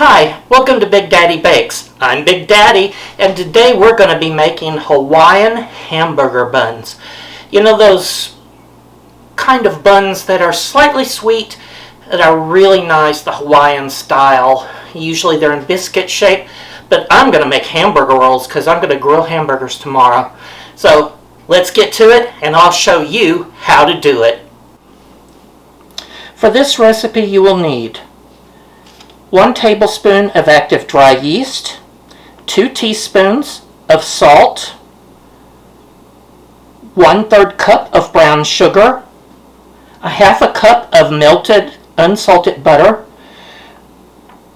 Hi, welcome to Big Daddy Bakes. I'm Big Daddy, and today we're going to be making Hawaiian hamburger buns. You know those kind of buns that are slightly sweet, that are really nice, the Hawaiian style. Usually they're in biscuit shape, but I'm going to make hamburger rolls because I'm going to grill hamburgers tomorrow. So let's get to it, and I'll show you how to do it. For this recipe you will need 1 tablespoon of active dry yeast, 2 teaspoons of salt, 1/3 cup of brown sugar, 1/2 cup of melted unsalted butter,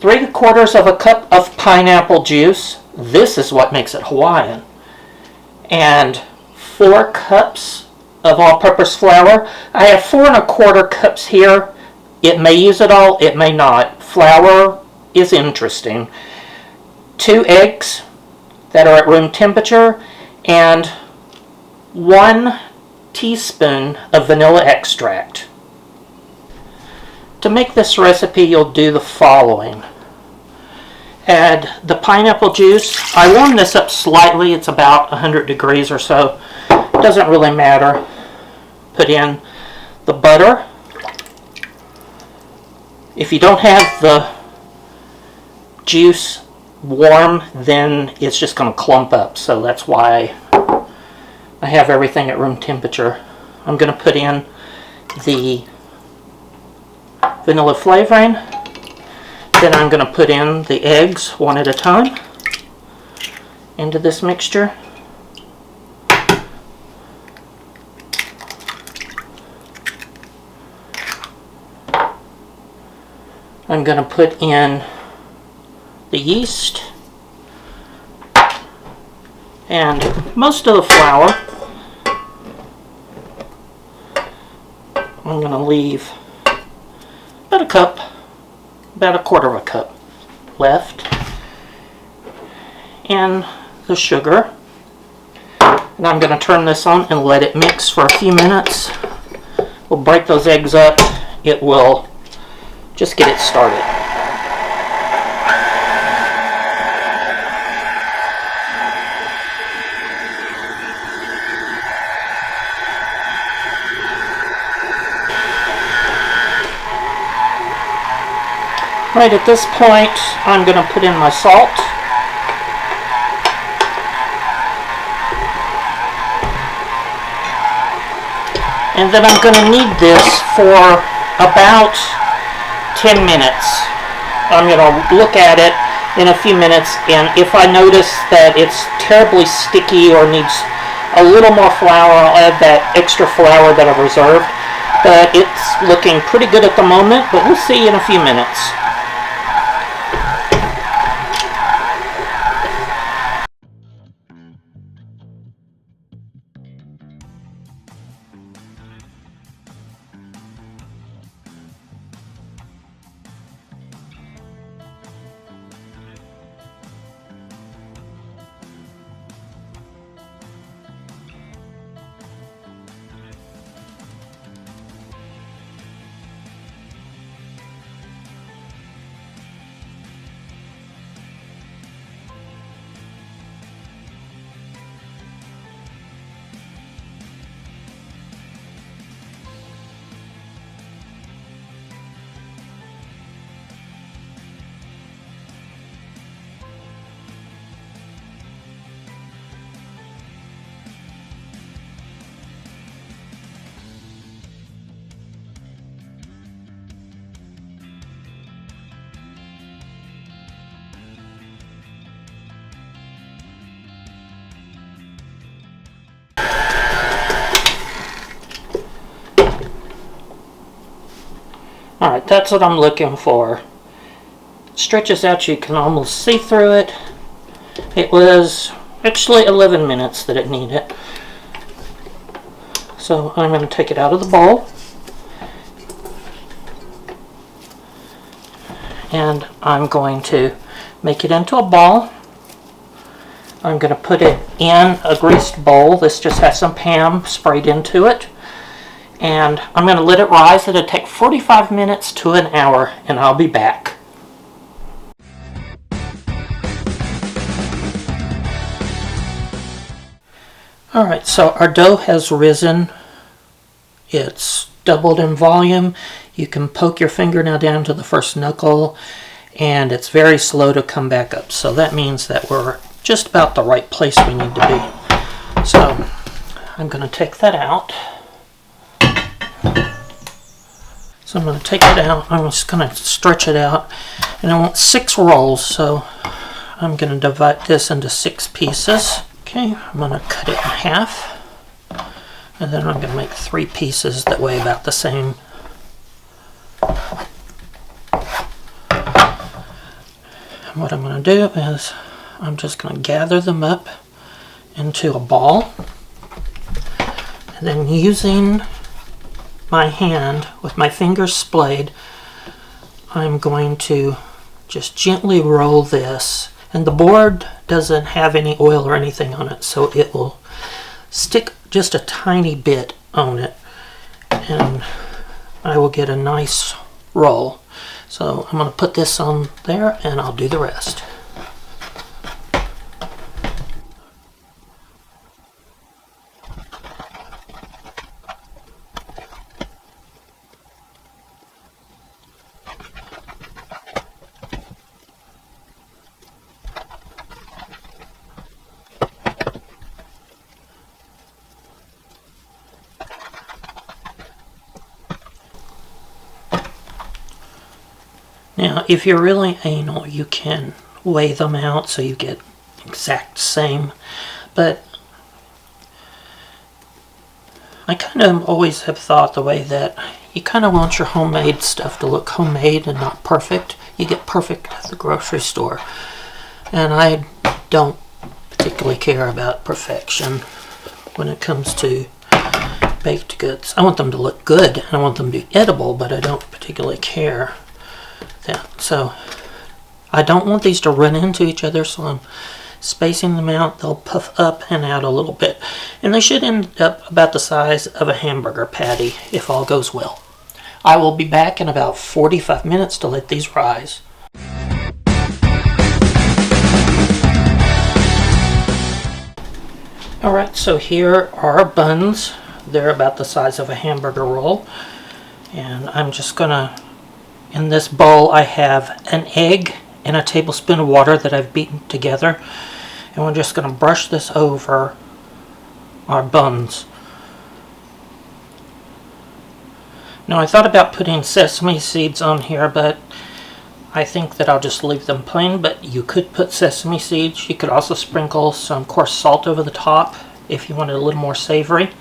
3/4 cup of pineapple juice. This is what makes it Hawaiian. And 4 cups of all-purpose flour. I have 4 1/4 cups here. It may use it all, it may not. Flour is interesting. 2 eggs that are at room temperature, and 1 teaspoon of vanilla extract. To make this recipe, you'll do the following. Add the pineapple juice. I warm this up slightly, it's about 100 degrees or so. It doesn't really matter. Put in the butter. If you don't have the juice warm, then it's just going to clump up. So that's why I have everything at room temperature. I'm going to put in the vanilla flavoring. Then I'm going to put in the eggs one at a time into this mixture. I'm going to put in the yeast and most of the flour. I'm going to leave about a cup, about 1/4 cup left, and the sugar. And I'm going to turn this on and let it mix for a few minutes. We'll break those eggs up. It will just get it started. Right at this point, I'm going to put in my salt. And then I'm going to knead this for about 10 minutes. I'm going to look at it in a few minutes, and if I notice that it's terribly sticky or needs a little more flour, I'll add that extra flour that I've reserved. But it's looking pretty good at the moment, but we'll see in a few minutes. Alright, that's what I'm looking for. Stretches out, you can almost see through it. It was actually 11 minutes that it needed. So I'm going to take it out of the bowl. And I'm going to make it into a ball. I'm going to put it in a greased bowl. This just has some Pam sprayed into it. And I'm going to let it rise. It'll take 45 minutes to an hour, and I'll be back. Alright, so our dough has risen. It's doubled in volume. You can poke your finger now down to the first knuckle, and it's very slow to come back up. So that means that we're just about the right place we need to be. So I'm going to take that out. So I'm going to take it out. I'm just going to stretch it out. And I want 6 rolls, so I'm going to divide this into 6 pieces. Okay, I'm going to cut it in half. And then I'm going to make 3 pieces that weigh about the same. And what I'm going to do is I'm just going to gather them up into a ball. And then using my hand with my fingers splayed, I'm going to just gently roll this. And the board doesn't have any oil or anything on it, so it will stick just a tiny bit on it, and I will get a nice roll. So I'm going to put this on there and I'll do the rest. Now, if you're really anal, you can weigh them out so you get exact same, but I kind of always have thought the way that you kind of want your homemade stuff to look homemade and not perfect. You get perfect at the grocery store, and I don't particularly care about perfection when it comes to baked goods. I want them to look good and I want them to be edible, but I don't particularly care. So I don't want these to run into each other, so I'm spacing them out. They'll puff up and out a little bit, and they should end up about the size of a hamburger patty if all goes well. I will be back in about 45 minutes to let these rise. Alright, so here are our buns. They're about the size of a hamburger roll, and I'm just gonna, in this bowl I have an egg and a tablespoon of water that I've beaten together, and we're just going to brush this over our buns. Now, I thought about putting sesame seeds on here, but I think that I'll just leave them plain, but you could put sesame seeds. You could also sprinkle some coarse salt over the top if you wanted a little more savory.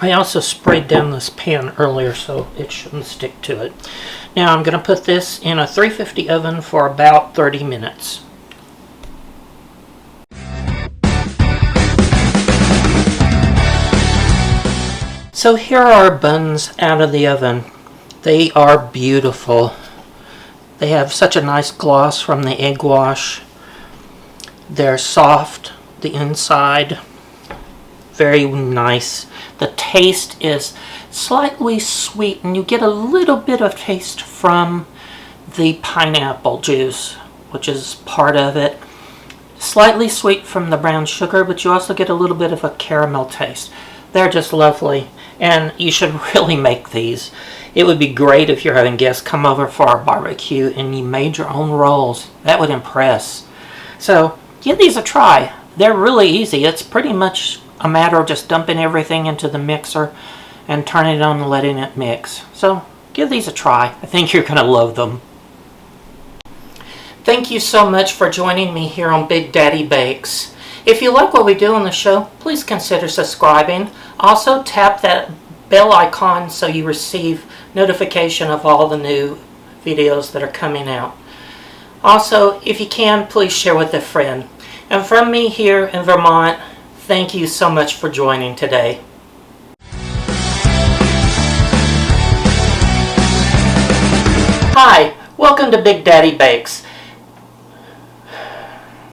I also sprayed down this pan earlier so it shouldn't stick to it. Now I'm going to put this in a 350 oven for about 30 minutes. So here are our buns out of the oven. They are beautiful. They have such a nice gloss from the egg wash. They're soft, the inside, very nice. The taste is slightly sweet, and you get a little bit of taste from the pineapple juice, which is part of it. Slightly sweet from the brown sugar, but you also get a little bit of a caramel taste. They're just lovely, and you should really make these. It would be great if you're having guests come over for our barbecue and you made your own rolls. That would impress. So give these a try. They're really easy. It's pretty much a matter of just dumping everything into the mixer and turning it on and letting it mix. So give these a try. I think you're going to love them. Thank you so much for joining me here on Big Daddy Bakes. If you like what we do on the show, please consider subscribing. Also tap that bell icon so you receive notification of all the new videos that are coming out. Also, if you can, please share with a friend. And from me here in Vermont, thank you so much for joining today. Hi, welcome to Big Daddy Bakes.